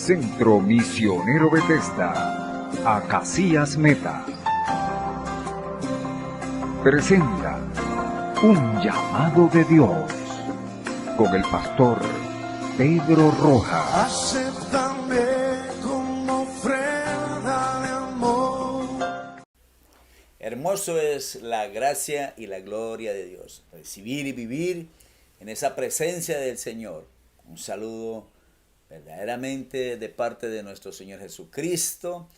Centro Misionero Bethesda, Acacias Meta, presenta Un Llamado de Dios con el pastor Pedro Rojas. Acéptame como ofrenda de amor. Hermoso es la gracia y la gloria de Dios. Recibir y vivir en esa presencia del Señor. Un saludo verdaderamente de parte de nuestro Señor Jesucristo.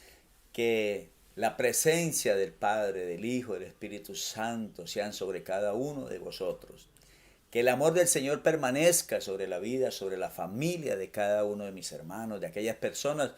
Que la presencia del Padre, del Hijo, del Espíritu Santo sean sobre cada uno de vosotros. Que el amor del Señor permanezca sobre la vida, sobre la familia de cada uno de mis hermanos, de aquellas personas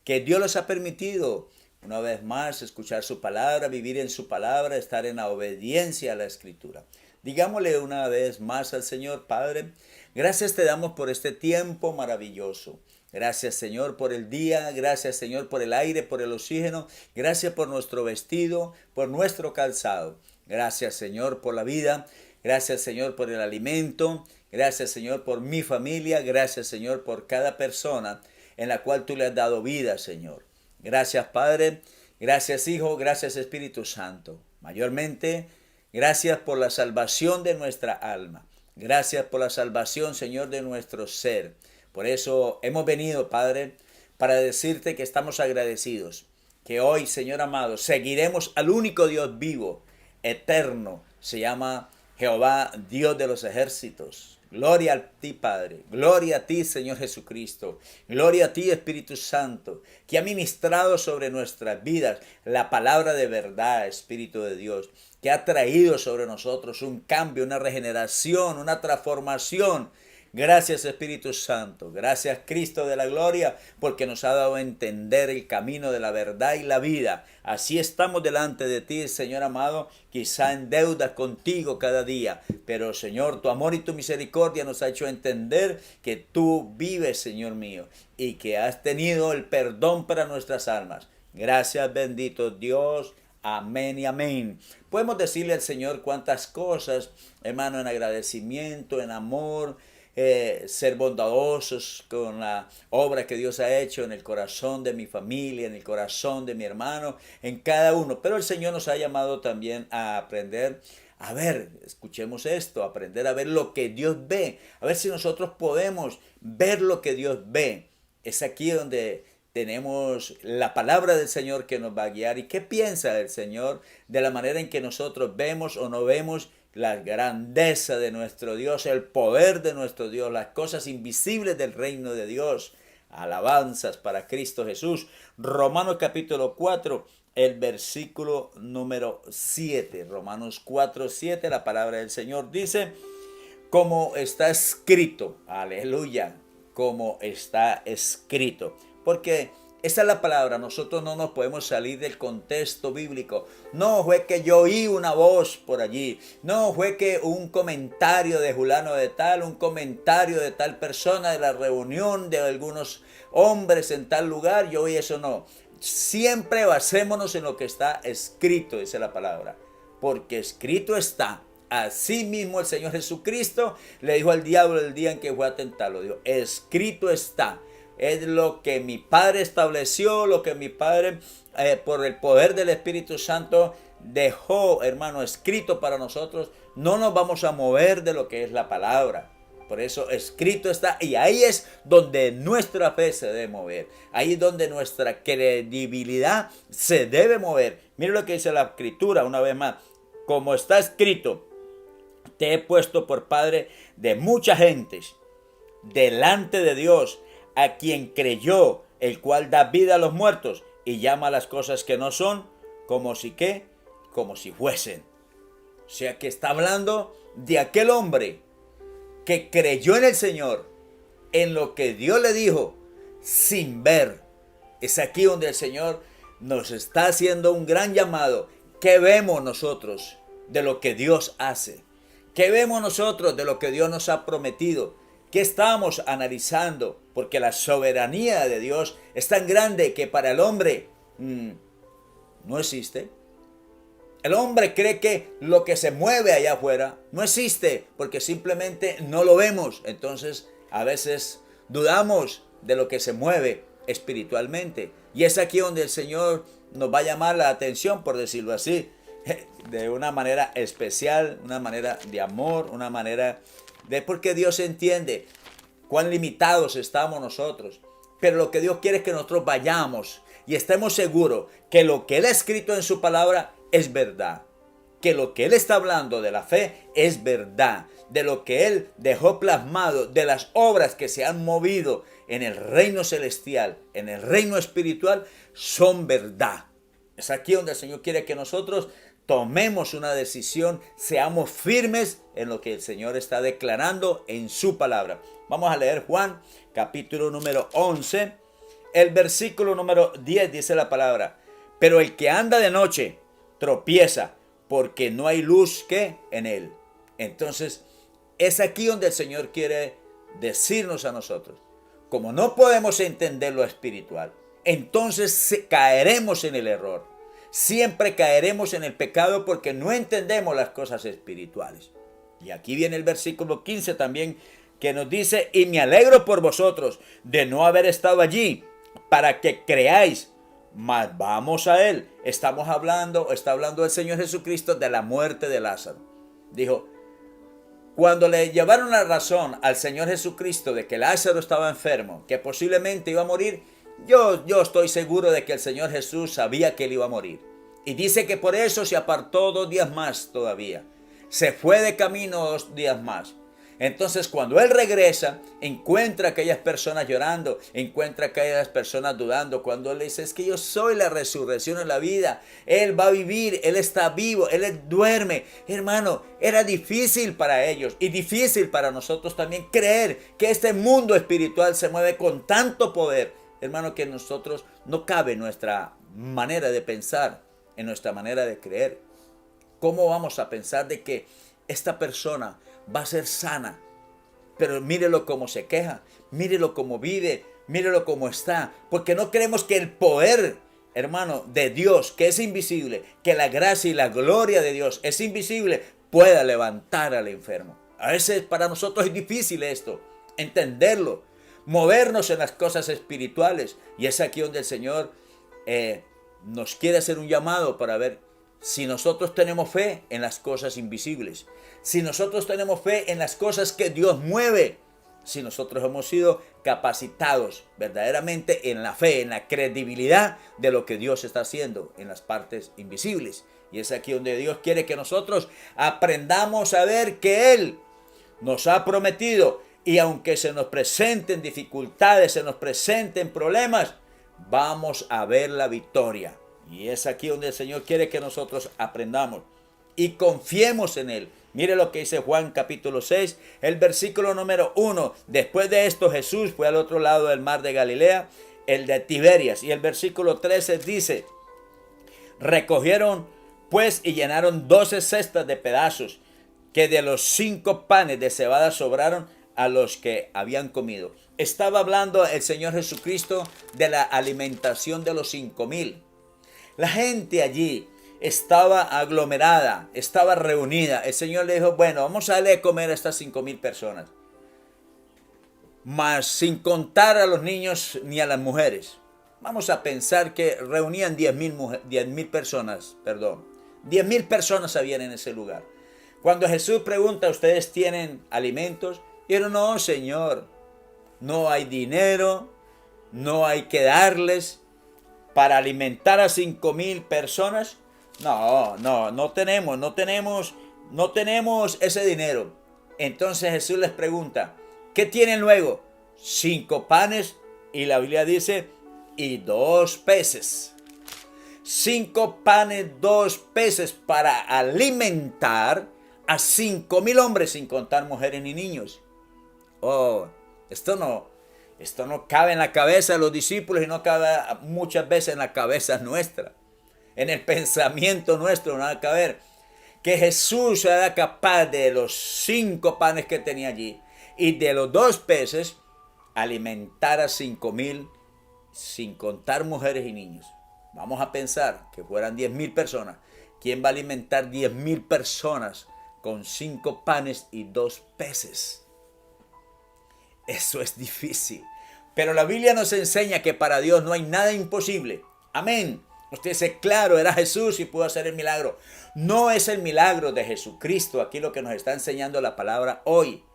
que Dios les ha permitido una vez más escuchar su palabra, vivir en su palabra, estar en la obediencia a la Escritura. Digámosle una vez más al Señor: Padre, gracias te damos por este tiempo maravilloso. Gracias, Señor, por el día. Gracias, Señor, por el aire, por el oxígeno. Gracias por nuestro vestido, por nuestro calzado. Gracias, Señor, por la vida. Gracias, Señor, por el alimento. Gracias, Señor, por mi familia. Gracias, Señor, por cada persona en la cual tú le has dado vida, Señor. Gracias, Padre. Gracias, Hijo. Gracias, Espíritu Santo. Mayormente, gracias por la salvación de nuestra alma. Gracias por la salvación, Señor, de nuestro ser. Por eso hemos venido, Padre, para decirte que estamos agradecidos. Que hoy, Señor amado, seguiremos al único Dios vivo, eterno. Se llama Jehová, Dios de los ejércitos. Gloria a ti, Padre. Gloria a ti, Señor Jesucristo. Gloria a ti, Espíritu Santo, que ha ministrado sobre nuestras vidas la palabra de verdad, Espíritu de Dios, que ha traído sobre nosotros un cambio, una regeneración, una transformación. Gracias, Espíritu Santo. Gracias, Cristo de la gloria, porque nos ha dado a entender el camino de la verdad y la vida. Así estamos delante de ti, Señor amado, quizá en deuda contigo cada día. Pero, Señor, tu amor y tu misericordia nos ha hecho entender que tú vives, Señor mío, y que has tenido el perdón para nuestras almas. Gracias, bendito Dios. Amén y amén. Podemos decirle al Señor cuántas cosas, hermano, en agradecimiento, en amor, ser bondadosos con la obra que Dios ha hecho en el corazón de mi familia, en el corazón de mi hermano, en cada uno. Pero el Señor nos ha llamado también a aprender a ver, escuchemos esto, aprender a ver lo que Dios ve, a ver si nosotros podemos ver lo que Dios ve. Es aquí donde tenemos la palabra del Señor que nos va a guiar. ¿Y qué piensa el Señor de la manera en que nosotros vemos o no vemos la grandeza de nuestro Dios, el poder de nuestro Dios, las cosas invisibles del reino de Dios? Alabanzas para Cristo Jesús. Romanos capítulo 4, el versículo número 7. Romanos 4, 7, la palabra del Señor dice: como está escrito, aleluya, como está escrito. Porque esa es la palabra, nosotros no nos podemos salir del contexto bíblico. No fue que yo oí una voz por allí, no fue que un comentario de fulano de tal, un comentario de tal persona de la reunión de algunos hombres en tal lugar, yo oí eso. No, siempre basémonos en lo que está escrito, dice la palabra, porque escrito está. Así mismo el Señor Jesucristo le dijo al diablo el día en que fue a tentarlo, dijo: escrito está. Es lo que mi Padre estableció, lo que mi Padre, por el poder del Espíritu Santo, dejó, hermano, escrito para nosotros. No nos vamos a mover de lo que es la palabra. Por eso escrito está, y ahí es donde nuestra fe se debe mover. Ahí es donde nuestra credibilidad se debe mover. Mire lo que dice la Escritura una vez más: como está escrito, te he puesto por padre de muchas gentes delante de Dios, a quien creyó, el cual da vida a los muertos y llama a las cosas que no son como si qué, como si fuesen. O sea que está hablando de aquel hombre que creyó en el Señor, en lo que Dios le dijo, sin ver. Es aquí donde el Señor nos está haciendo un gran llamado. ¿Qué vemos nosotros de lo que Dios hace? ¿Qué vemos nosotros de lo que Dios nos ha prometido? ¿Qué estamos analizando? Porque la soberanía de Dios es tan grande que para el hombre no existe. El hombre cree que lo que se mueve allá afuera no existe porque simplemente no lo vemos. Entonces a veces dudamos de lo que se mueve, espiritualmente. Y es aquí donde el Señor nos va a llamar la atención, por decirlo así, de una manera especial, una manera de amor, una manera de... Porque Dios entiende cuán limitados estamos nosotros. Pero lo que Dios quiere es que nosotros vayamos y estemos seguros que lo que Él ha escrito en su palabra es verdad. Que lo que Él está hablando de la fe es verdad. De lo que Él dejó plasmado, de las obras que se han movido en el reino celestial, en el reino espiritual, son verdad. Es aquí donde el Señor quiere que nosotros tomemos una decisión, seamos firmes en lo que el Señor está declarando en su palabra. Vamos a leer Juan, capítulo número 11, el versículo número 10 dice la palabra: pero el que anda de noche tropieza, porque no hay luz que en él. Entonces, es aquí donde el Señor quiere decirnos a nosotros, como no podemos entender lo espiritual, entonces caeremos en el error. Siempre caeremos en el pecado porque no entendemos las cosas espirituales. Y aquí viene el versículo 15 también, que nos dice: y me alegro por vosotros de no haber estado allí, para que creáis. Mas vamos a Él. Está hablando el Señor Jesucristo de la muerte de Lázaro. Dijo, cuando le llevaron la razón al Señor Jesucristo de que Lázaro estaba enfermo, que posiblemente iba a morir, yo estoy seguro de que el Señor Jesús sabía que él iba a morir. Y dice que por eso se apartó 2 días más todavía. Se fue de camino 2 días más. Entonces, cuando él regresa, encuentra a aquellas personas llorando, encuentra a aquellas personas dudando. Cuando él dice, es que yo soy la resurrección y la vida. Él va a vivir, él está vivo, él duerme. Hermano, era difícil para ellos y difícil para nosotros también creer que este mundo espiritual se mueve con tanto poder. Hermano, que nosotros no cabe nuestra manera de pensar, en nuestra manera de creer. ¿Cómo vamos a pensar de que esta persona va a ser sana? Pero mírelo cómo se queja, mírelo cómo vive, mírelo cómo está. Porque no creemos que el poder, hermano, de Dios, que es invisible, que la gracia y la gloria de Dios es invisible, pueda levantar al enfermo. A veces para nosotros es difícil esto, entenderlo, movernos en las cosas espirituales. Y es aquí donde el Señor nos quiere hacer un llamado para ver si nosotros tenemos fe en las cosas invisibles, si nosotros tenemos fe en las cosas que Dios mueve, si nosotros hemos sido capacitados verdaderamente en la fe, en la credibilidad de lo que Dios está haciendo en las partes invisibles. Y es aquí donde Dios quiere que nosotros aprendamos a ver que Él nos ha prometido, y aunque se nos presenten dificultades, se nos presenten problemas, vamos a ver la victoria. Y es aquí donde el Señor quiere que nosotros aprendamos y confiemos en Él. Mire lo que dice Juan capítulo 6, el versículo número 1. Después de esto Jesús fue al otro lado del mar de Galilea, el de Tiberias. Y el versículo 13 dice, recogieron pues y llenaron 12 cestas de pedazos, que de los 5 panes de cebada sobraron a los que habían comido. Estaba hablando el Señor Jesucristo de la alimentación de los 5,000. La gente allí estaba aglomerada, estaba reunida. El Señor le dijo, bueno, vamos a darle de comer a estas 5,000 personas. Mas sin contar a los niños ni a las mujeres. Vamos a pensar que reunían 10,000 personas, perdón. 10,000 personas habían en ese lugar. Cuando Jesús pregunta, ¿ustedes tienen alimentos? Dijeron, no, Señor, no hay dinero, no hay que darles para alimentar a 5,000 personas. No tenemos ese dinero. Entonces Jesús les pregunta, ¿qué tienen luego? 5 panes y la Biblia dice, y 2 peces. 5 panes, 2 peces para alimentar a 5,000 hombres, sin contar mujeres ni niños. Oh, esto no cabe en la cabeza de los discípulos y no cabe muchas veces en la cabeza nuestra. En el pensamiento nuestro no va a caber que Jesús era capaz de los 5 panes que tenía allí y de los 2 peces alimentar a 5,000 sin contar mujeres y niños. Vamos a pensar que fueran 10,000 personas. ¿Quién va a alimentar 10,000 personas con 5 panes y 2 peces? Eso es difícil. Pero la Biblia nos enseña que para Dios no hay nada imposible. Amén. Usted dice, claro, era Jesús y pudo hacer el milagro. No es el milagro de Jesucristo aquí lo que nos está enseñando la palabra hoy.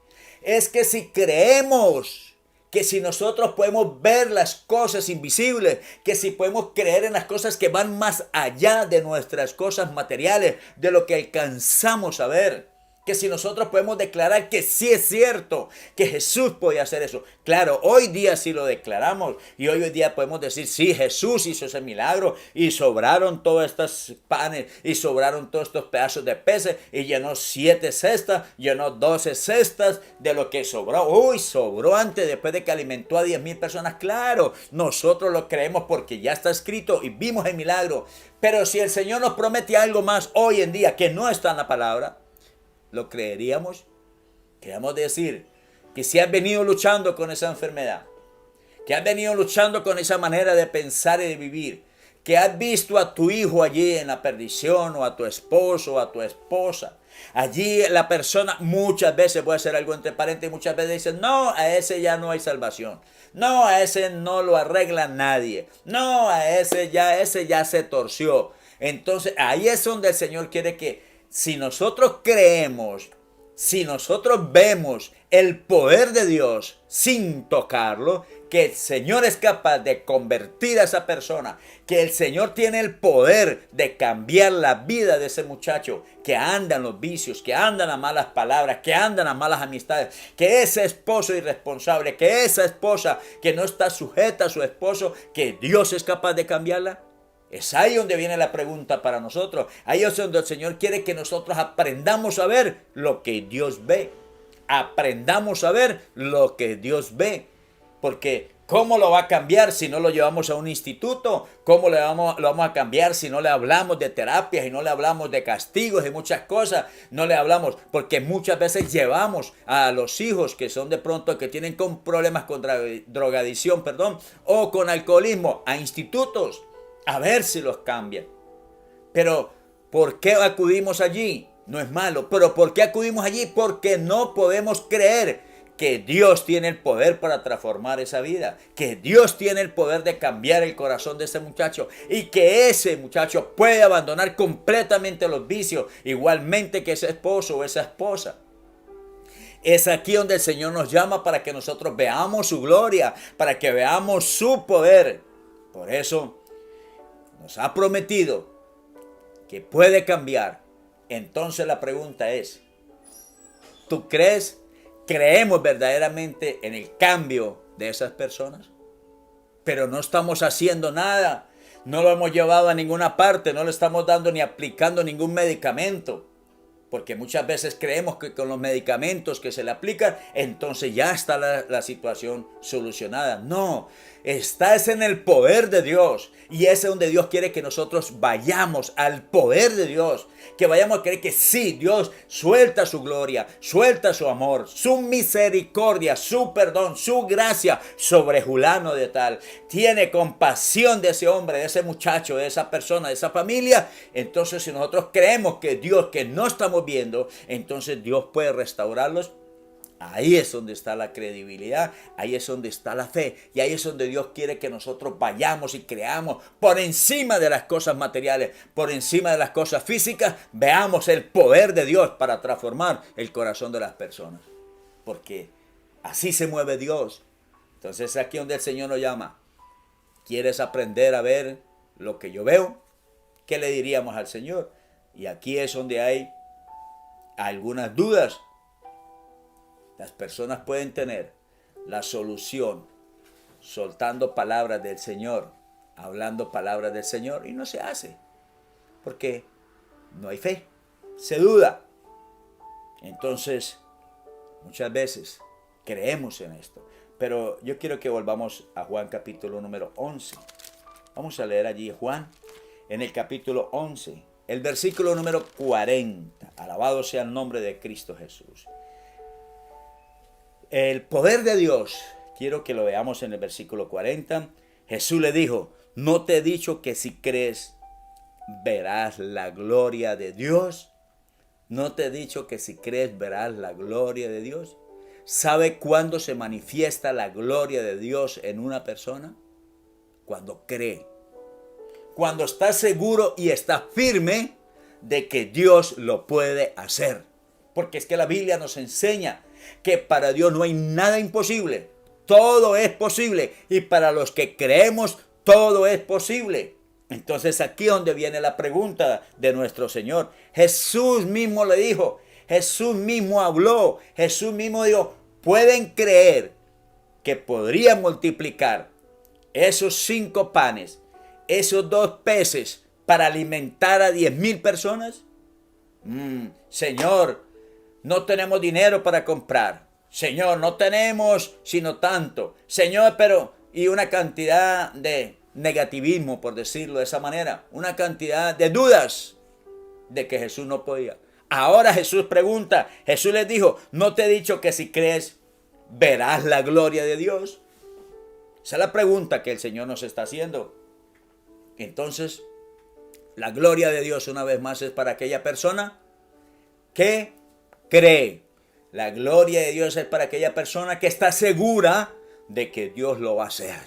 Es que si creemos, que si nosotros podemos ver las cosas invisibles, que si podemos creer en las cosas que van más allá de nuestras cosas materiales, de lo que alcanzamos a ver. Que si nosotros podemos declarar que sí es cierto, que Jesús podía hacer eso. Claro, hoy día sí lo declaramos y hoy día podemos decir, sí, Jesús hizo ese milagro y sobraron todos estos panes y sobraron todos estos pedazos de peces y llenó 7 cestas, llenó 12 cestas de lo que sobró. Uy, sobró antes, después de que alimentó a 10,000 personas. Claro, nosotros lo creemos porque ya está escrito y vimos el milagro. Pero si el Señor nos promete algo más hoy en día que no está en la palabra, ¿lo creeríamos? Queremos decir que si has venido luchando con esa enfermedad, que has venido luchando con esa manera de pensar y de vivir, que has visto a tu hijo allí en la perdición, o a tu esposo, o a tu esposa, allí la persona muchas veces puede hacer algo entre paréntesis, muchas veces dice, no, a ese ya no hay salvación. No, a ese no lo arregla nadie. No, a ese ya se torció. Entonces ahí es donde el Señor quiere que si nosotros creemos, si nosotros vemos el poder de Dios sin tocarlo, que el Señor es capaz de convertir a esa persona, que el Señor tiene el poder de cambiar la vida de ese muchacho que anda en los vicios, que anda en las malas palabras, que anda en las malas amistades, que ese esposo irresponsable, que esa esposa que no está sujeta a su esposo, que Dios es capaz de cambiarla. Es ahí donde viene la pregunta para nosotros. Ahí es donde el Señor quiere que nosotros aprendamos a ver lo que Dios ve. Aprendamos a ver lo que Dios ve. Porque ¿cómo lo va a cambiar si no lo llevamos a un instituto? ¿Cómo lo vamos a cambiar si no le hablamos de terapias y no le hablamos de castigos y muchas cosas? No le hablamos porque muchas veces llevamos a los hijos que son de pronto que tienen con problemas con drogadicción, o con alcoholismo a institutos. A ver si los cambian. Pero, ¿por qué acudimos allí? No es malo, pero ¿por qué acudimos allí? Porque no podemos creer que Dios tiene el poder para transformar esa vida. Que Dios tiene el poder de cambiar el corazón de ese muchacho. Y que ese muchacho puede abandonar completamente los vicios. Igualmente que ese esposo o esa esposa. Es aquí donde el Señor nos llama para que nosotros veamos su gloria. Para que veamos su poder. Por eso nos ha prometido que puede cambiar. Entonces la pregunta es, ¿tú crees? ¿Creemos verdaderamente en el cambio de esas personas? Pero no estamos haciendo nada. No lo hemos llevado a ninguna parte. No le estamos dando ni aplicando ningún medicamento. Porque muchas veces creemos que con los medicamentos que se le aplican, entonces ya está la situación solucionada. No, está en el poder de Dios. Y es donde Dios quiere que nosotros vayamos al poder de Dios. Que vayamos a creer que sí, Dios suelta su gloria, suelta su amor, su misericordia, su perdón, su gracia sobre fulano de tal. Tiene compasión de ese hombre, de ese muchacho, de esa persona, de esa familia. Entonces si nosotros creemos que Dios, que no estamos viendo, entonces Dios puede restaurarlos. Ahí es donde está la credibilidad, ahí es donde está la fe y ahí es donde Dios quiere que nosotros vayamos y creamos por encima de las cosas materiales, por encima de las cosas físicas, veamos el poder de Dios para transformar el corazón de las personas. Porque así se mueve Dios. Entonces es aquí donde el Señor nos llama. ¿Quieres aprender a ver lo que yo veo? ¿Qué le diríamos al Señor? Y aquí es donde hay algunas dudas. Las personas pueden tener la solución soltando palabras del Señor, hablando palabras del Señor y no se hace. Porque no hay fe, se duda. Entonces, muchas veces creemos en esto. Pero yo quiero que volvamos a Juan capítulo número 11. Vamos a leer allí Juan en el capítulo 11, el versículo número 40. Alabado sea el nombre de Cristo Jesús. El poder de Dios, quiero que lo veamos en el versículo 40. Jesús le dijo, ¿no te he dicho que si crees verás la gloria de Dios? ¿No te he dicho que si crees verás la gloria de Dios? ¿Sabe cuándo se manifiesta la gloria de Dios en una persona? Cuando cree. Cuando está seguro y está firme de que Dios lo puede hacer. Porque es que la Biblia nos enseña que para Dios no hay nada imposible. Todo es posible. Y para los que creemos, todo es posible. Entonces aquí es donde viene la pregunta de nuestro Señor. Jesús mismo le dijo, Jesús mismo habló, Jesús mismo dijo, ¿pueden creer que podrían multiplicar esos 5 panes, esos 2 peces para alimentar a 10,000 personas? Señor, no tenemos dinero para comprar. Señor, no tenemos sino tanto. Señor, pero y una cantidad de negativismo, por decirlo de esa manera, una cantidad de dudas de que Jesús no podía. Ahora Jesús pregunta, Jesús les dijo, ¿no te he dicho que si crees verás la gloria de Dios? Esa es la pregunta que el Señor nos está haciendo. Entonces, la gloria de Dios una vez más es para aquella persona que cree. La gloria de Dios es para aquella persona que está segura de que Dios lo va a hacer.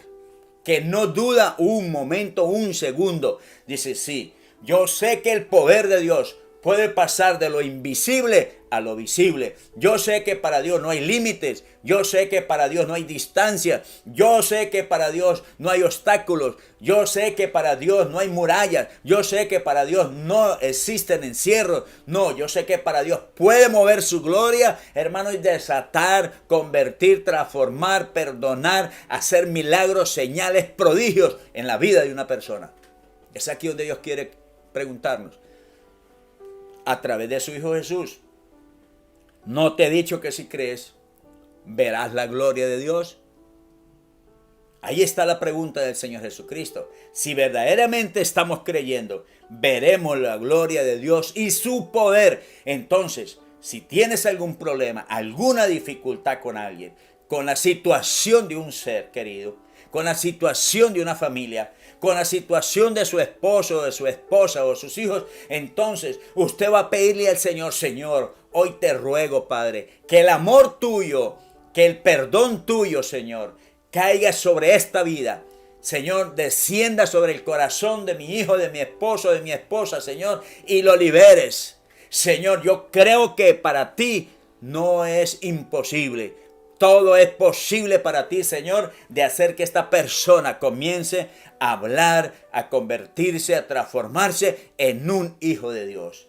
Que no duda un momento, un segundo. Dice, sí, yo sé que el poder de Dios puede pasar de lo invisible a lo visible. Yo sé que para Dios no hay límites. Yo sé que para Dios no hay distancia. Yo sé que para Dios no hay obstáculos. Yo sé que para Dios no hay murallas. Yo sé que para Dios no existen encierros. No, yo sé que para Dios puede mover su gloria, hermano, y desatar, convertir, transformar, perdonar, hacer milagros, señales, prodigios en la vida de una persona. Es aquí donde Dios quiere preguntarnos. A través de su Hijo Jesús, ¿no te he dicho que si crees, verás la gloria de Dios? Ahí está la pregunta del Señor Jesucristo. Si verdaderamente estamos creyendo, veremos la gloria de Dios y su poder. Entonces, si tienes algún problema, alguna dificultad con alguien, con la situación de un ser querido, con la situación de una familia, con la situación de su esposo, de su esposa o sus hijos, entonces usted va a pedirle al Señor, Señor, hoy te ruego, Padre, que el amor tuyo, que el perdón tuyo, Señor, caiga sobre esta vida. Señor, descienda sobre el corazón de mi hijo, de mi esposo, de mi esposa, Señor, y lo liberes. Señor, yo creo que para ti no es imposible. Todo es posible para ti, Señor, de hacer que esta persona comience a hablar, a convertirse, a transformarse en un hijo de Dios.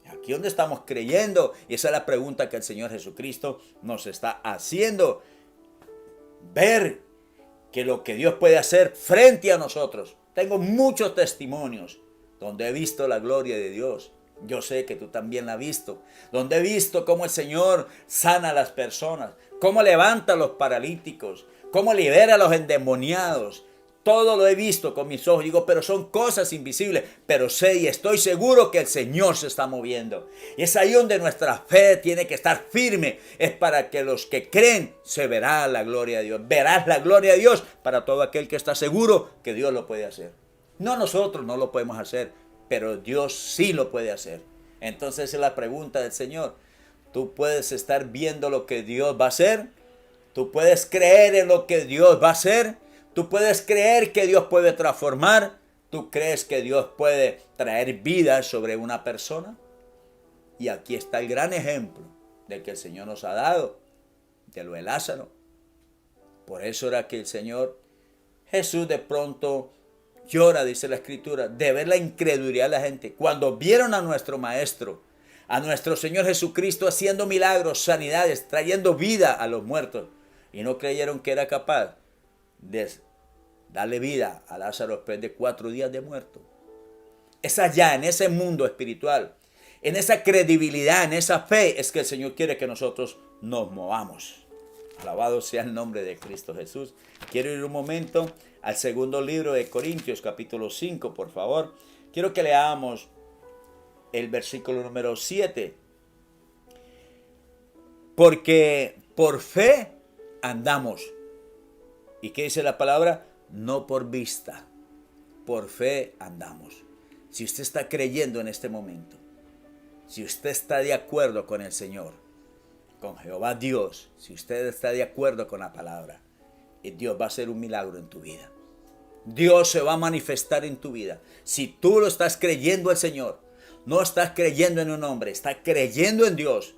Aquí donde estamos creyendo, y esa es la pregunta que el Señor Jesucristo nos está haciendo. Ver que lo que Dios puede hacer frente a nosotros. Tengo muchos testimonios donde he visto la gloria de Dios. Yo sé que tú también la has visto. Donde he visto cómo el Señor sana a las personas, cómo levanta a los paralíticos, cómo libera a los endemoniados. Todo lo he visto con mis ojos. Digo, pero son cosas invisibles. Pero sé y estoy seguro que el Señor se está moviendo. Y es ahí donde nuestra fe tiene que estar firme. Es para que los que creen se verá la gloria de Dios. Verás la gloria de Dios para todo aquel que está seguro que Dios lo puede hacer. No, nosotros no lo podemos hacer, pero Dios sí lo puede hacer. Entonces es la pregunta del Señor. ¿Tú puedes estar viendo lo que Dios va a hacer? ¿Tú puedes creer en lo que Dios va a hacer? ¿Tú puedes creer que Dios puede transformar? ¿Tú crees que Dios puede traer vida sobre una persona? Y aquí está el gran ejemplo de que el Señor nos ha dado, de lo de Lázaro. Por eso era que el Señor Jesús de pronto llora, dice la Escritura, de ver la incredulidad de la gente. Cuando vieron a nuestro Maestro, a nuestro Señor Jesucristo haciendo milagros, sanidades, trayendo vida a los muertos, y no creyeron que era capaz de darle vida a Lázaro después de 4 días de muerto. Es allá, en ese mundo espiritual, en esa credibilidad, en esa fe, es que el Señor quiere que nosotros nos movamos. Alabado sea el nombre de Cristo Jesús. Quiero ir un momento al segundo libro de Corintios, capítulo 5, por favor. Quiero que leamos el versículo número 7. Porque por fe andamos. ¿Y qué dice la palabra? No por vista, por fe andamos. Si usted está creyendo en este momento, si usted está de acuerdo con el Señor, con Jehová Dios, si usted está de acuerdo con la palabra, y Dios va a hacer un milagro en tu vida. Dios se va a manifestar en tu vida. Si tú lo estás creyendo al Señor, no estás creyendo en un hombre, estás creyendo en Dios.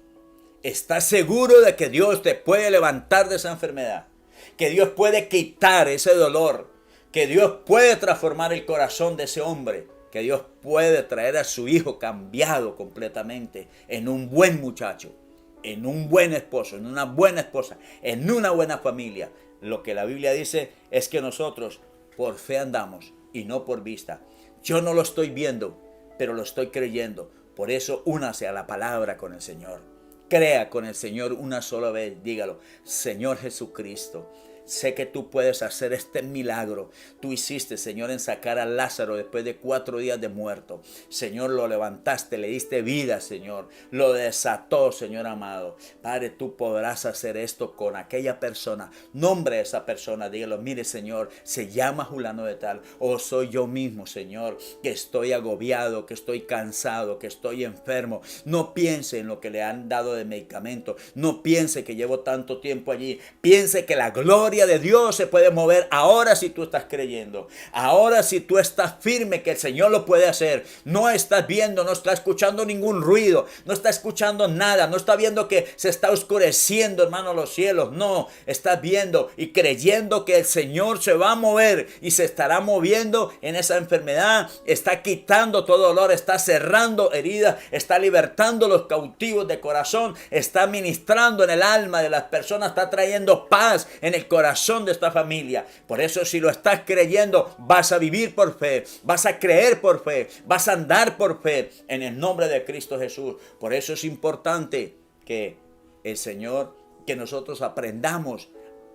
Estás seguro de que Dios te puede levantar de esa enfermedad, que Dios puede quitar ese dolor, que Dios puede transformar el corazón de ese hombre, que Dios puede traer a su hijo cambiado completamente en un buen muchacho, en un buen esposo, en una buena esposa, en una buena familia. Lo que la Biblia dice es que nosotros por fe andamos y no por vista. Yo no lo estoy viendo, pero lo estoy creyendo. Por eso únase a la palabra con el Señor. Crea con el Señor una sola vez. Dígalo: Señor Jesucristo, sé que tú puedes hacer este milagro. Tú hiciste, Señor, en sacar a Lázaro después de 4 días de muerto. Señor, lo levantaste, le diste vida, Señor. Lo desató, Señor amado. Padre, tú podrás hacer esto con aquella persona. Nombre a esa persona. Dígalo: mire, Señor, se llama Julano de tal. O soy yo mismo, Señor, que estoy agobiado, que estoy cansado, que estoy enfermo. No piense en lo que le han dado de medicamento. No piense que llevo tanto tiempo allí. Piense que la gloria de Dios se puede mover ahora si tú estás creyendo. Ahora si tú estás firme que el Señor lo puede hacer. No estás viendo, no estás escuchando ningún ruido, no estás escuchando nada, no estás viendo que se está oscureciendo, hermano, los cielos. No, estás viendo y creyendo que el Señor se va a mover y se estará moviendo en esa enfermedad. Está quitando todo dolor, está cerrando heridas, está libertando los cautivos de corazón, está ministrando en el alma de las personas, está trayendo paz en el corazón de esta familia. Por eso, si lo estás creyendo, vas a vivir por fe, vas a creer por fe, vas a andar por fe en el nombre de Cristo Jesús. Por eso es importante que el Señor, que nosotros aprendamos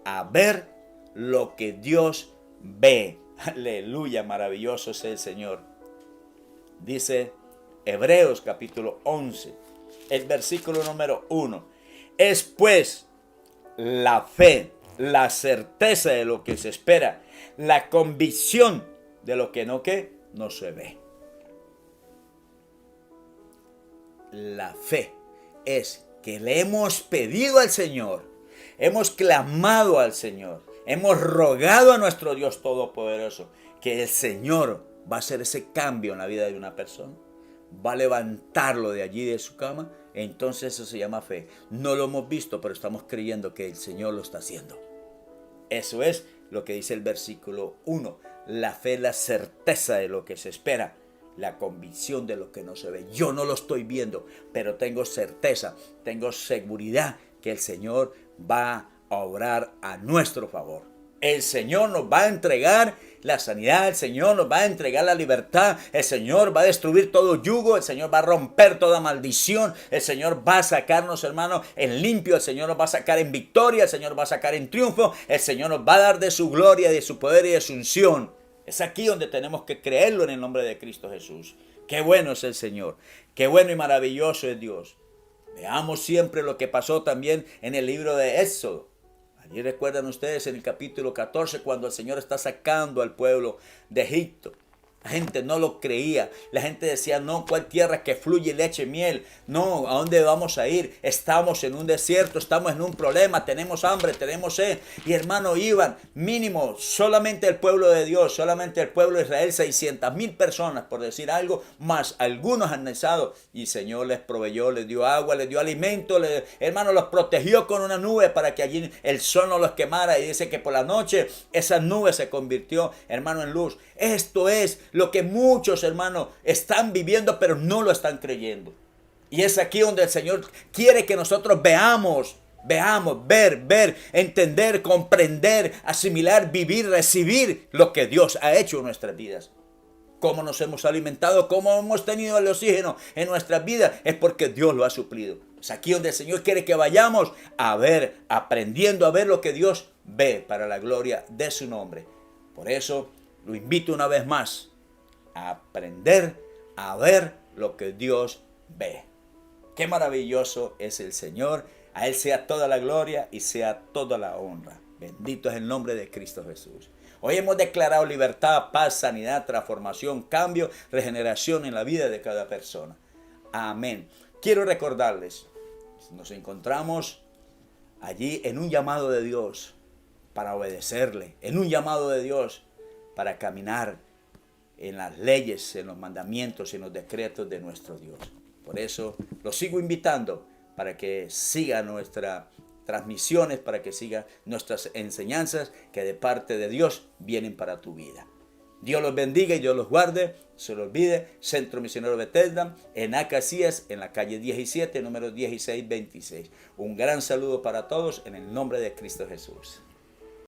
a ver lo que Dios ve. Aleluya, maravilloso es el Señor. Dice Hebreos capítulo 11, el versículo número 1. Es pues la fe, la certeza de lo que se espera, la convicción de lo que no se ve. La fe es que le hemos pedido al Señor, hemos clamado al Señor, hemos rogado a nuestro Dios Todopoderoso que el Señor va a hacer ese cambio en la vida de una persona, va a levantarlo de allí de su cama. Entonces eso se llama fe. No lo hemos visto, pero estamos creyendo que el Señor lo está haciendo. Eso es lo que dice el versículo 1. La fe es la certeza de lo que se espera, la convicción de lo que no se ve. Yo no lo estoy viendo, pero tengo certeza, tengo seguridad que el Señor va a obrar a nuestro favor. El Señor nos va a entregar la sanidad, el Señor nos va a entregar la libertad, el Señor va a destruir todo yugo, el Señor va a romper toda maldición, el Señor va a sacarnos, hermano, en limpio, el Señor nos va a sacar en victoria, el Señor va a sacar en triunfo, el Señor nos va a dar de su gloria, de su poder y de su unción. Es aquí donde tenemos que creerlo en el nombre de Cristo Jesús. Qué bueno es el Señor, qué bueno y maravilloso es Dios. Veamos siempre lo que pasó también en el libro de Éxodo. Allí recuerdan ustedes en el capítulo 14 cuando el Señor está sacando al pueblo de Egipto. La gente no lo creía. La gente decía: no, ¿cuál tierra que fluye leche y miel? No, ¿a dónde vamos a ir? Estamos en un desierto, estamos en un problema, tenemos hambre, tenemos sed. Y hermano, iban mínimo solamente el pueblo de Dios, solamente el pueblo de Israel, 600,000 personas, por decir algo, más algunos anexados. Y el Señor les proveyó, les dio agua, les dio alimento, hermano, los protegió con una nube para que allí el sol no los quemara. Y dice que por la noche esa nube se convirtió, hermano, en luz. Esto es lo que muchos, hermanos, están viviendo, pero no lo están creyendo. Y es aquí donde el Señor quiere que nosotros veamos, ver, entender, comprender, asimilar, vivir, recibir lo que Dios ha hecho en nuestras vidas. Cómo nos hemos alimentado, cómo hemos tenido el oxígeno en nuestras vidas, es porque Dios lo ha suplido. Es aquí donde el Señor quiere que vayamos a ver, aprendiendo a ver lo que Dios ve para la gloria de su nombre. Por eso lo invito una vez más a aprender a ver lo que Dios ve. Qué maravilloso es el Señor. A Él sea toda la gloria y sea toda la honra. Bendito es el nombre de Cristo Jesús. Hoy hemos declarado libertad, paz, sanidad, transformación, cambio, regeneración en la vida de cada persona. Amén. Quiero recordarles, Nos encontramos allí en un llamado de Dios para obedecerle, en un llamado de Dios para caminar en las leyes, en los mandamientos, en los decretos de nuestro Dios. Por eso los sigo invitando para que siga nuestras transmisiones, para que siga nuestras enseñanzas que de parte de Dios vienen para tu vida. Dios los bendiga y Dios los guarde. Se lo olvide, Centro Misionero Bethesda, en Acacias, en la calle 17, número 1626. Un gran saludo para todos en el nombre de Cristo Jesús.